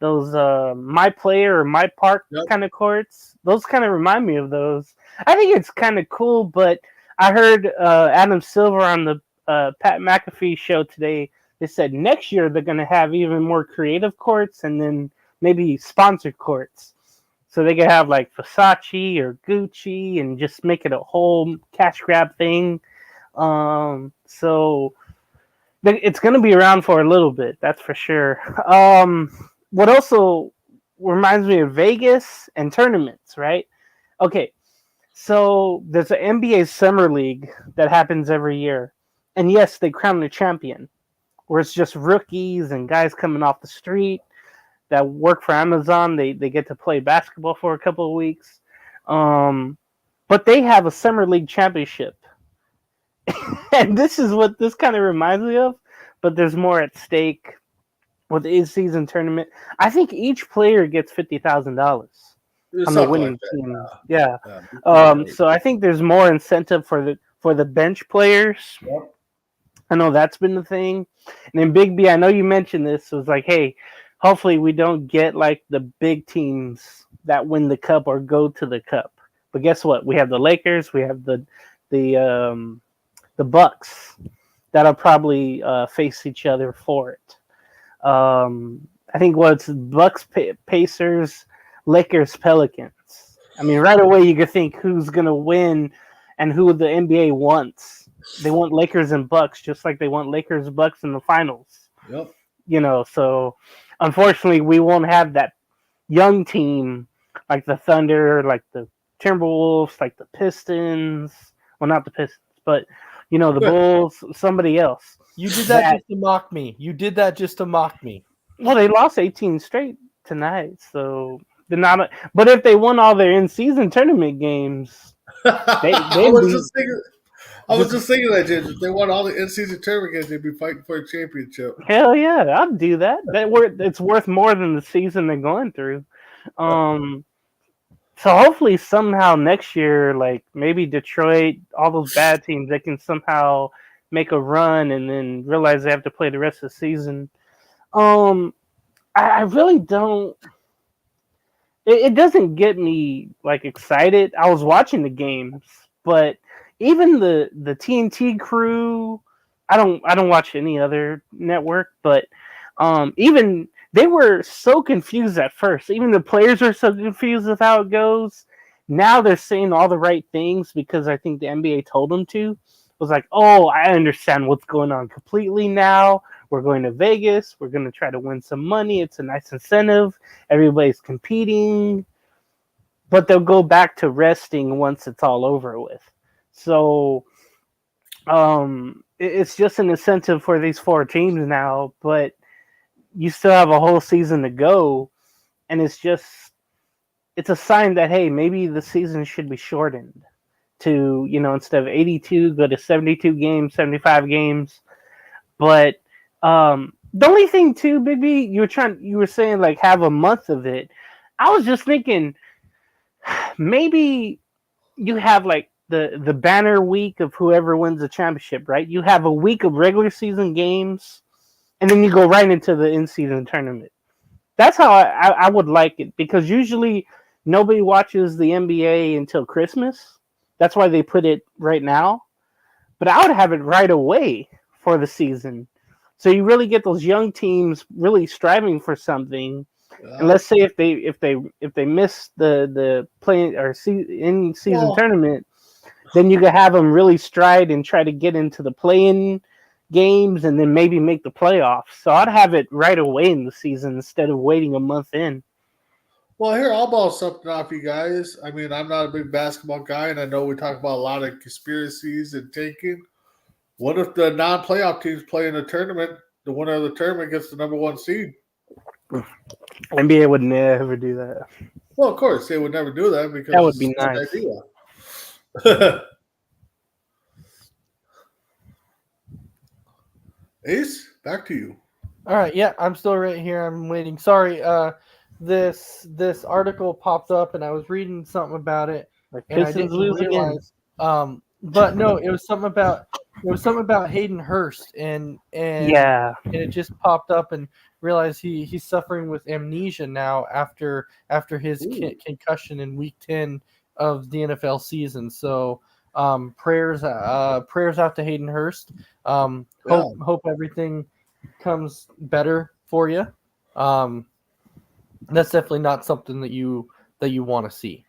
my player or my park Yep. kind of courts. Those kind of remind me of those. I think it's kind of cool, but I heard Adam Silver on the Pat McAfee show today. They said next year they're going to have even more creative courts and then maybe sponsored courts. So they could have like Versace or Gucci and just make it a whole cash grab thing. So it's going to be around for a little bit, that's for sure. What also reminds me of Vegas and tournaments, right? Okay, so there's an NBA Summer League that happens every year. And yes, they crown the champion, where it's just rookies and guys coming off the street that work for Amazon. They get to play basketball for a couple of weeks. But they have a Summer League championship. And this is what this kind of reminds me of, but there's more at stake with the in-season tournament. I think each player gets $50,000 on the winning Like that, team. Yeah. yeah. So I think there's more incentive for the bench players. Yep. I know that's been the thing. And then Big B, I know you mentioned this. It was like, hey, hopefully we don't get like the big teams that win the cup or go to the cup. But guess what? We have the Lakers. We have the Bucks that'll probably face each other for it. I think what's Bucks, Pacers, Lakers, Pelicans. I mean, right away you could think who's gonna win and who the NBA wants. They want Lakers and Bucks just like they want Lakers Bucks in the finals. Yep. You know, so unfortunately we won't have that young team like the Thunder, like the Timberwolves, like the Pistons. Well, not the Pistons, but you know, the Bulls, somebody else. You did that just to mock me. You did that just to mock me. Well, they lost 18 straight tonight, so they're not. But if they won all their in-season tournament games, I was just thinking that, James. If they won all the in-season tournament games, they'd be fighting for a championship. Hell yeah, I'd do that. It's worth more than the season they're going through. So hopefully somehow next year, like maybe Detroit, all those bad teams, they can somehow make a run and then realize they have to play the rest of the season. I really don't. It doesn't get me like excited. I was watching the games, but even the TNT crew, I don't watch any other network, but even they were so confused at first. Even the players are so confused with how it goes. Now they're saying all the right things because I think the NBA told them to. It was like, oh, I understand what's going on completely now. We're going to Vegas. We're going to try to win some money. It's a nice incentive. Everybody's competing. But they'll go back to resting once it's all over with. So it's just an incentive for these four teams now. But you still have a whole season to go. And it's a sign that, hey, maybe the season should be shortened to, you know, instead of 82, go to 72 games, 75 games. But the only thing too, Big B, you were saying like have a month of it. I was just thinking maybe you have like the banner week of whoever wins the championship, right? You have a week of regular season games, and then you go right into the in-season tournament. That's how I would like it, because usually nobody watches the NBA until Christmas. That's why they put it right now. But I would have it right away for the season. So you really get those young teams really striving for something. And let's say if they miss the play or in season tournament, then you could have them really stride and try to get into the play-in games and then maybe make the playoffs. So I'd have it right away in the season instead of waiting a month in. Well, here, I'll ball something off you guys. I mean, I'm not a big basketball guy, and I know we talk about a lot of conspiracies and tanking. What if the non-playoff teams play in a tournament? The winner of the tournament gets the number one seed. NBA would never do that. Well, of course, they would never do that because that would be nice. Idea. Ace, back to you. All right, yeah, I'm still right here. I'm waiting. Sorry, this article popped up and I was reading something about it, Like and I Pistons didn't lose again. realize. But no, it was something about It was something about Hayden Hurst, and Yeah. it just popped up, and realized he's suffering with amnesia now after his concussion in Week 10 of the NFL season. So prayers out to Hayden Hurst. Hope everything comes better for you. That's definitely not something that you want to see.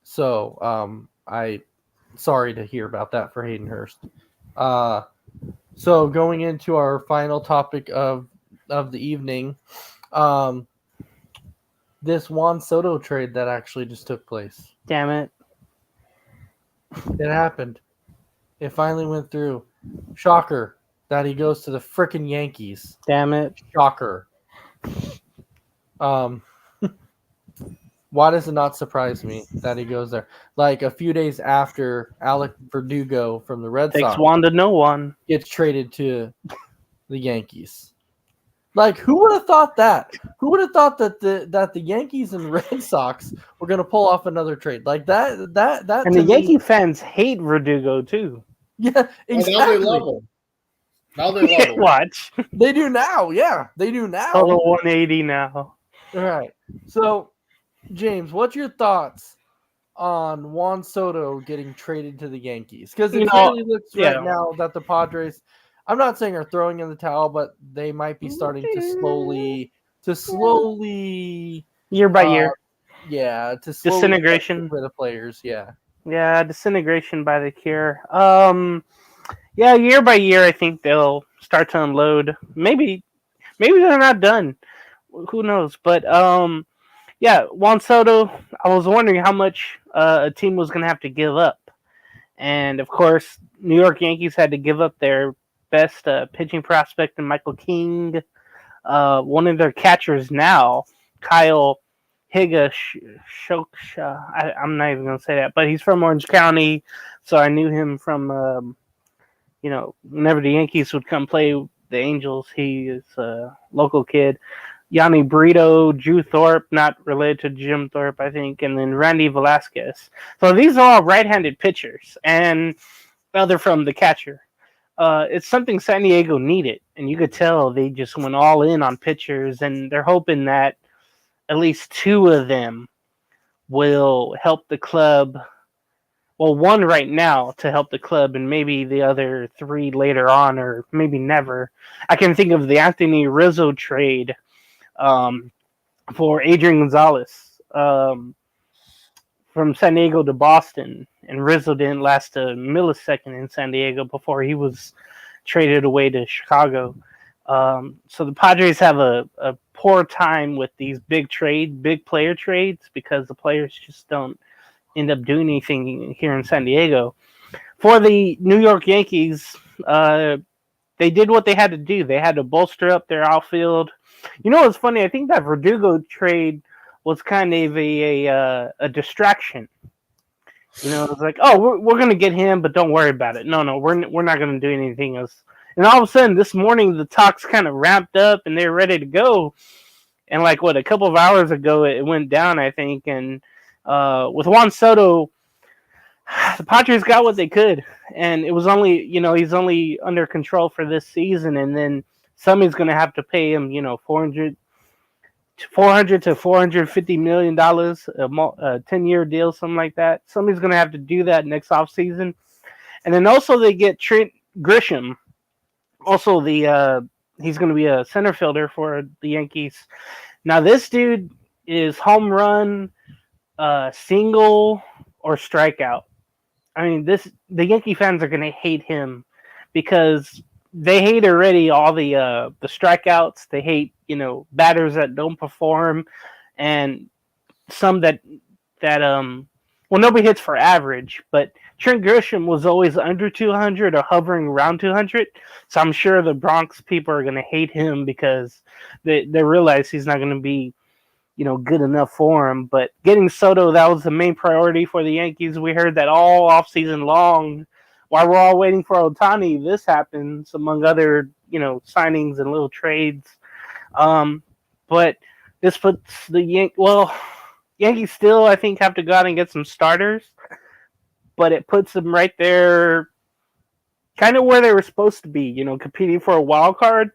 So I sorry to hear about that for Hayden Hurst. So going into our final topic of the evening, this Juan Soto trade that actually just took place. Damn it. It happened. It finally went through. Shocker that he goes to the frickin' Yankees. Damn it. Shocker. Why does it not surprise me that he goes there? Like a few days after Alec Verdugo from the Red Takes Sox one to know one. gets traded to the Yankees. Like, who would have thought that? Who would have thought that the Yankees and Red Sox were going to pull off another trade like that? And the Yankee fans hate Verdugo too. Yeah, exactly. Now they love him. Now they love him. Watch. They do now. Yeah, they do now. Total 180 now. All right. So, James, what's your thoughts on Juan Soto getting traded to the Yankees? Because it clearly looks right now that the Padres, I'm not saying are throwing in the towel, but they might be starting to slowly year by year. Yeah, to slowly disintegration for the players. Yeah. Yeah, disintegration by the cure. Yeah, year by year, I think they'll start to unload. Maybe they're not done. Who knows? But yeah, Juan Soto. I was wondering how much a team was going to have to give up, and of course, New York Yankees had to give up their best pitching prospect in Michael King. One of their catchers now, Kyle Higashoksha. I'm not even going to say that, but he's from Orange County, so I knew him from, whenever the Yankees would come play the Angels, he is a local kid. Yanni Brito, Drew Thorpe, not related to Jim Thorpe, I think, and then Randy Velasquez. So these are all right-handed pitchers, and they're from the catcher. It's something San Diego needed, and you could tell they just went all in on pitchers, and they're hoping that at least two of them will help the club. Well, one right now to help the club, and maybe the other three later on, or maybe never. I can think of the Anthony Rizzo trade for Adrian Gonzalez from San Diego to Boston, and Rizzo didn't last a millisecond in San Diego before he was traded away to Chicago. So the Padres have a poor time with these big player trades because the players just don't end up doing anything here in San Diego. For the New York Yankees, they did what they had to do. They had to bolster up their outfield. You know what's funny? I think that Verdugo trade was kind of a distraction. You know, it's like, oh, we're going to get him, but don't worry about it. No, we're not going to do anything else. And all of a sudden, this morning, the talks kind of ramped up, and they're ready to go. And like, a couple of hours ago, it went down, I think. And with Juan Soto, the Padres got what they could. And it was only, he's only under control for this season. And then somebody's going to have to pay him, $400 to $450 million, a 10-year deal, something like that. Somebody's going to have to do that next offseason. And then also they get Trent Grisham. Also, he's going to be a center fielder for the Yankees. Now, this dude is home run, single, or strikeout. I mean, the Yankee fans are going to hate him because they hate already all the strikeouts. They hate, batters that don't perform, and some that nobody hits for average, but Trent Grisham was always under 200 or hovering around 200. So I'm sure the Bronx people are going to hate him because they realize he's not going to be, good enough for him. But getting Soto, that was the main priority for the Yankees. We heard that all offseason long. While we're all waiting for Ohtani, this happens, among other, signings and little trades. But this puts the Yankees still, I think, have to go out and get some starters. But it puts them right there kind of where they were supposed to be, competing for a wild card.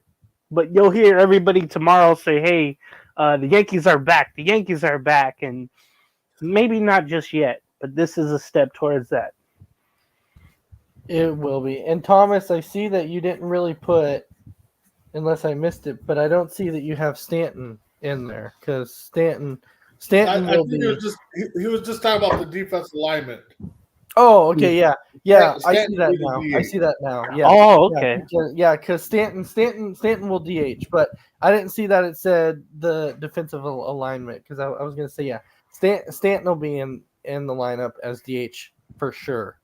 But you'll hear everybody tomorrow say, "Hey, the Yankees are back. The Yankees are back," and maybe not just yet, but this is a step towards that. It will be. And Thomas, I see that you didn't really put, unless I missed it, but I don't see that you have Stanton in there because Stanton I will think be. he was just talking about the defense alignment. Oh, okay, yeah. I see Stanton that will be the now. DH. I see that now. Yeah. Oh, okay. Because Stanton will DH, but I didn't see that it said the defensive alignment because I was gonna say Stanton will be in the lineup as DH for sure.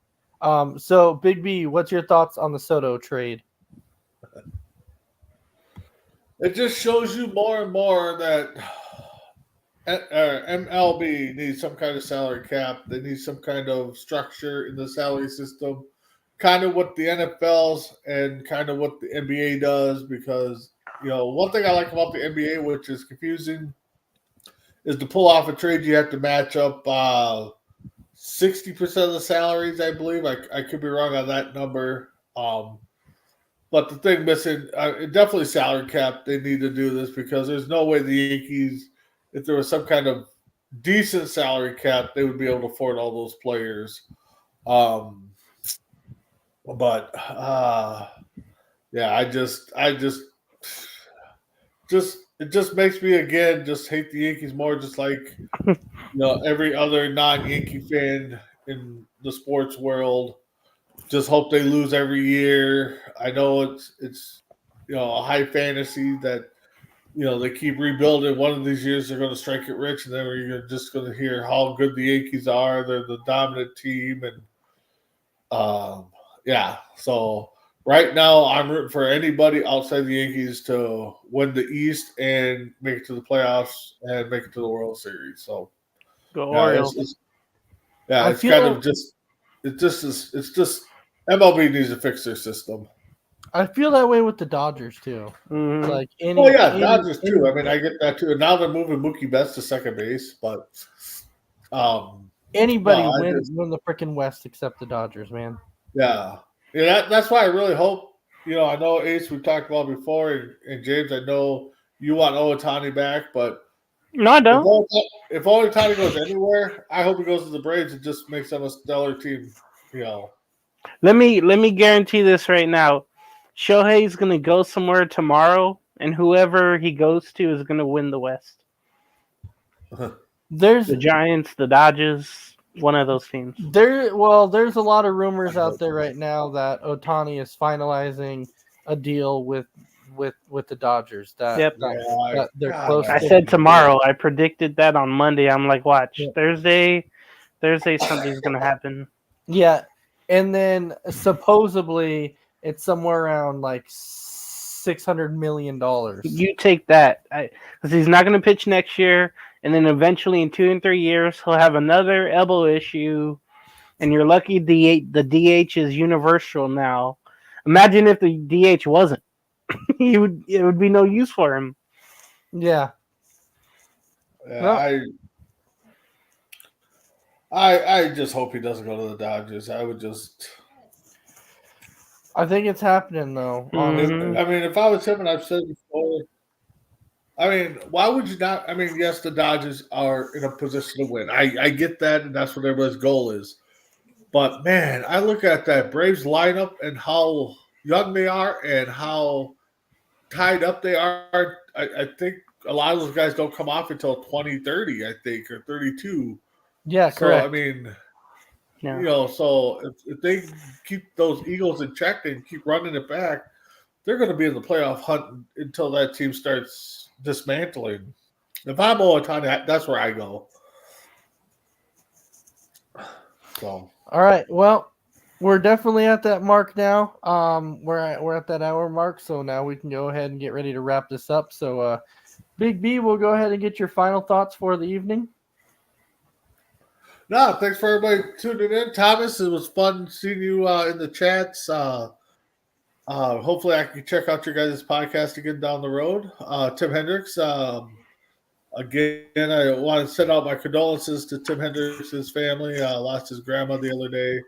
So Big B, what's your thoughts on the Soto trade? It just shows you more and more that MLB needs some kind of salary cap. They need some kind of structure in the salary system, kind of what the NFL's and kind of what the NBA does. Because one thing I like about the NBA, which is confusing, is to pull off a trade you have to match up 60% of the salaries. I believe I could be wrong on that number. But the thing missing, definitely salary cap. They need to do this because there's no way the Yankees, if there was some kind of decent salary cap, they would be able to afford all those players. But yeah, it just makes me again just hate the Yankees more, just like every other non-Yankee fan in the sports world. Just hope they lose every year. I know it's a high fantasy that they keep rebuilding. One of these years they're going to strike it rich, and then you're just going to hear how good the Yankees are. They're the dominant team, and yeah. So right now I'm rooting for anybody outside the Yankees to win the East and make it to the playoffs and make it to the World Series. So Go Orioles. It's kind of just MLB needs to fix their system. I feel that way with the Dodgers too. Mhm. Like Dodgers too. I mean, I get that too. And now they're moving Mookie Betts to second base, but anybody win the freaking West except the Dodgers, man. Yeah. That's why I really hope. I know Ace we talked about before, and James, I know you want Ohtani back, but no, I don't. If Ohtani goes anywhere, I hope he goes to the Braves and just makes them a stellar team. Let me guarantee this right now. Shohei's gonna go somewhere tomorrow, and whoever he goes to is gonna win the West. There's the Giants, the Dodgers, one of those teams. There's a lot of rumors out there right now that Ohtani is finalizing a deal with the Dodgers. That they're close. I said tomorrow. I predicted that on Monday. I'm like, watch Thursday something's gonna happen. Yeah, and then supposedly it's somewhere around like $600 million. You take that, because he's not going to pitch next year, and then eventually in 2 and 3 years he'll have another elbow issue, and you're lucky the DH is universal now. Imagine if the DH wasn't. It would be no use for him. Yeah. I just hope he doesn't go to the Dodgers. I think it's happening though. Mm-hmm. I mean, if I was him, and I've said before, I mean, why would you not? I mean, yes, the Dodgers are in a position to win. I get that, and that's what everybody's goal is. But man, I look at that Braves lineup and how young they are and how tied up they are. I think a lot of those guys don't come off until 2030, I think, or 32. Yeah, correct. So, I mean, so if they keep those Eagles in check and keep running it back, they're going to be in the playoff hunt until that team starts dismantling. If I'm Ohtani, that's where I go. So. All right. Well, we're definitely at that mark now. We're at that hour mark, so now we can go ahead and get ready to wrap this up. So, Big B, we'll go ahead and get your final thoughts for the evening. No, thanks for everybody tuning in. Thomas, it was fun seeing you in the chats. Hopefully I can check out your guys' podcast again down the road. Tim Hendricks, again, I want to send out my condolences to Tim Hendricks' family. Lost his grandma the other day.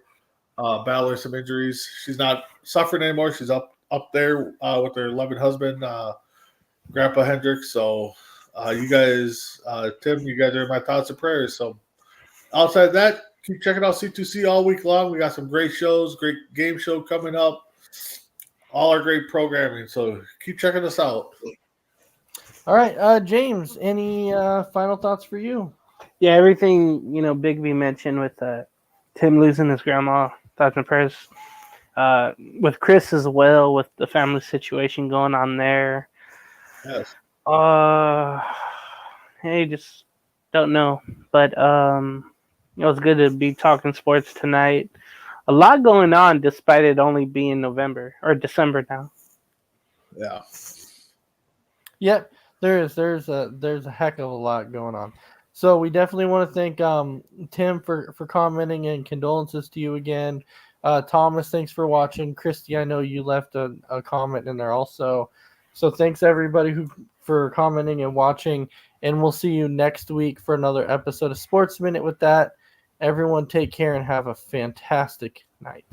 battling some injuries. She's not suffering anymore. She's up there with her loving husband, Grandpa Hendricks. So you guys, Tim, you guys are in my thoughts and prayers. So outside of that, keep checking out C2C all week long. We got some great shows, great game show coming up, all our great programming. So keep checking us out. All right, James, any final thoughts for you? Yeah, everything Bigby mentioned with Tim losing his grandma, thoughts and prayers. With Chris as well, with the family situation going on there. Yes. Hey, just don't know, but it was good to be talking sports tonight. A lot going on, despite it only being November or December now. Yeah. Yep, there's a heck of a lot going on. So we definitely want to thank Tim for commenting, and condolences to you again. Thomas, thanks for watching. Christy, I know you left a comment in there also. So thanks everybody for commenting and watching, and we'll see you next week for another episode of Sports Minute. With that, everyone take care and have a fantastic night.